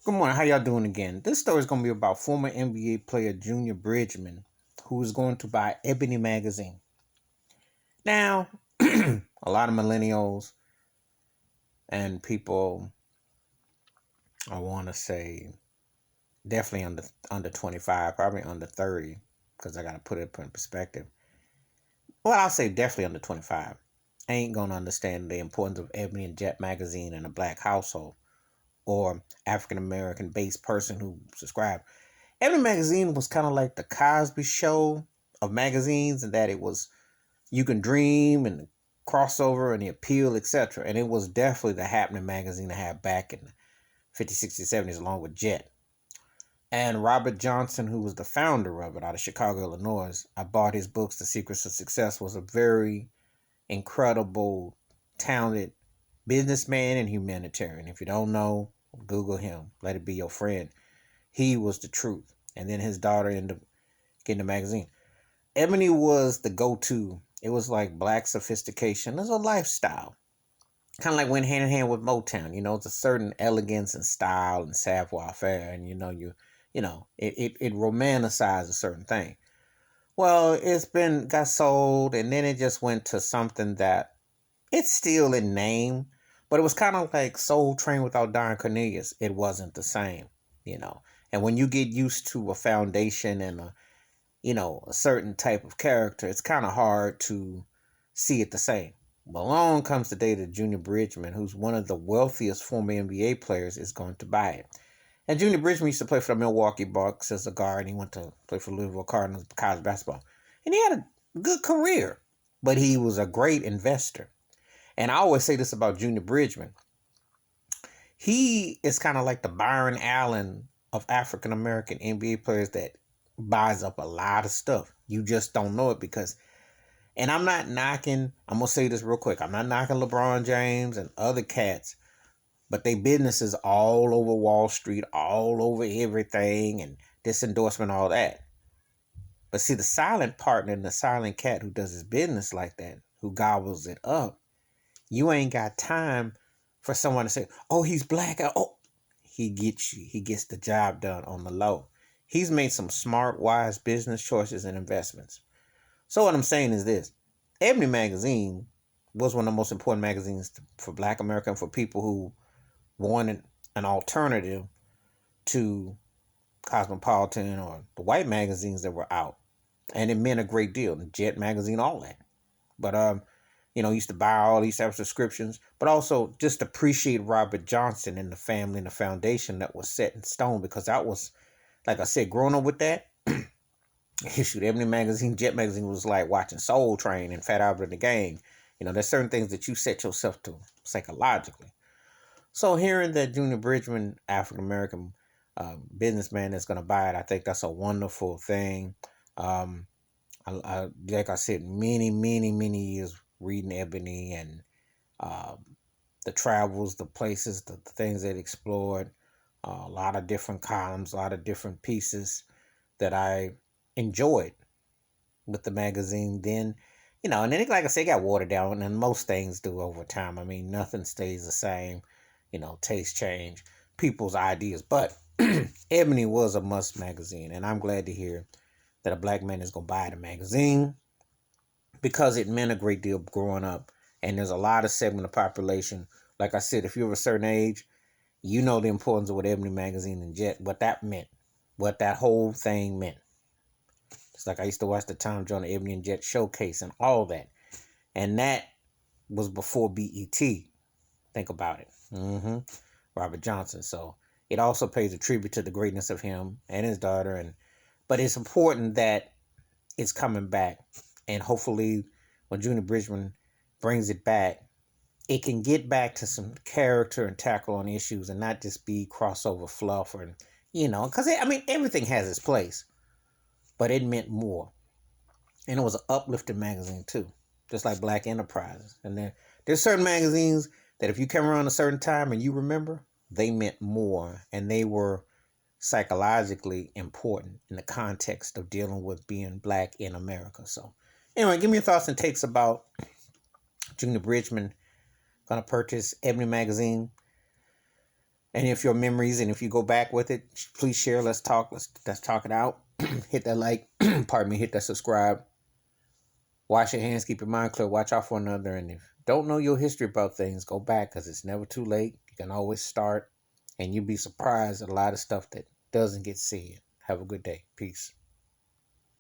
Good morning. How y'all doing again? This story is going to be about former NBA player Junior Bridgeman, who is going to buy Ebony magazine. Now, a lot of millennials and people, I want to say, definitely under 25, probably under 30, because I got to put it in perspective. Well, I'll say definitely under 25. Ain't going to understand the importance of Ebony and Jet magazine in a black household or African American based person who subscribed. Ebony magazine was kind of like the Cosby Show of magazines, in that it was you can dream and the crossover and the appeal, etc. And it was definitely the happening magazine to have back in the 50s, 60s, 70s, along with Jet. And Robert Johnson, who was the founder of it out of Chicago, Illinois, I bought his books, The Secrets of Success, was a very incredible, talented businessman and humanitarian. If you don't know, Google him. Let it be your friend. He was the truth. And then his daughter ended up getting the magazine. Ebony was the go-to. It was like black sophistication. It was a lifestyle. Kind of like went hand in hand with Motown. It's a certain elegance and style and savoir-faire. And it romanticized a certain thing. Well, got sold, and then it just went to something that it's still in name, but it was kind of like Soul Train without Don Cornelius. It wasn't the same, you know. And when you get used to a foundation and a certain type of character, it's kind of hard to see it the same. But along comes the day that Junior Bridgeman, who's one of the wealthiest former NBA players, is going to buy it. And Junior Bridgeman used to play for the Milwaukee Bucks as a guard. He went to play for Louisville Cardinals college basketball. And he had a good career, but he was a great investor. And I always say this about Junior Bridgeman. He is kind of like the Byron Allen of African American NBA players that buys up a lot of stuff. You just don't know it because, and I'm not knocking, I'm going to say this real quick. I'm not knocking LeBron James and other cats, but they businesses all over Wall Street, all over everything, and this endorsement, all that. But see, the silent partner and the silent cat who does his business like that, who gobbles it up, you ain't got time for someone to say, oh, he's black. Oh, he gets you. He gets the job done on the low. He's made some smart, wise business choices and investments. So what I'm saying is this. Ebony magazine was one of the most important magazines for Black America and for people who wanted an alternative to Cosmopolitan or the white magazines that were out. And it meant a great deal. The Jet magazine, all that. But used to buy all these types of subscriptions, but also just appreciate Robert Johnson and the family and the foundation that was set in stone, because that was, like I said, growing up with that, shoot, Ebony magazine, Jet magazine was like watching Soul Train and Fat Albert and the Gang. There's certain things that you set yourself to psychologically. So hearing that Junior Bridgeman, African American businessman, is going to buy it, I think that's a wonderful thing. Like I said, many, many, many years reading Ebony and the travels, the places, the things that explored, a lot of different columns, a lot of different pieces that I enjoyed with the magazine then. And then, like I said, it got watered down, and most things do over time. I mean, nothing stays the same. Taste change, people's ideas. But Ebony was a must magazine, and I'm glad to hear that a black man is going to buy the magazine, because it meant a great deal growing up. And there's a lot of segment of population. Like I said, if you're of a certain age, you know the importance of what Ebony magazine and Jet, what that meant, what that whole thing meant. It's like I used to watch the Tom Jones Ebony and Jet showcase and all that. And that was before BET. Think about it. Robert Johnson. So it also pays a tribute to the greatness of him and his daughter. But it's important that it's coming back. And hopefully when Junior Bridgeman brings it back, it can get back to some character and tackle on issues and not just be crossover fluff because everything has its place, but it meant more. And it was an uplifting magazine too, just like Black Enterprises. And there's certain magazines that if you came around a certain time and you remember, they meant more, and they were psychologically important in the context of dealing with being black in America. So anyway, give me your thoughts and takes about Junior Bridgeman going to purchase Ebony magazine. any of your memories, and if you go back with it, please share. Let's talk. Let's talk it out. Hit that like. Pardon me. Hit that subscribe. Wash your hands. Keep your mind clear. Watch out for another. And if you don't know your history about things, go back because it's never too late. You can always start, and you'll be surprised at a lot of stuff that doesn't get said. Have a good day. Peace.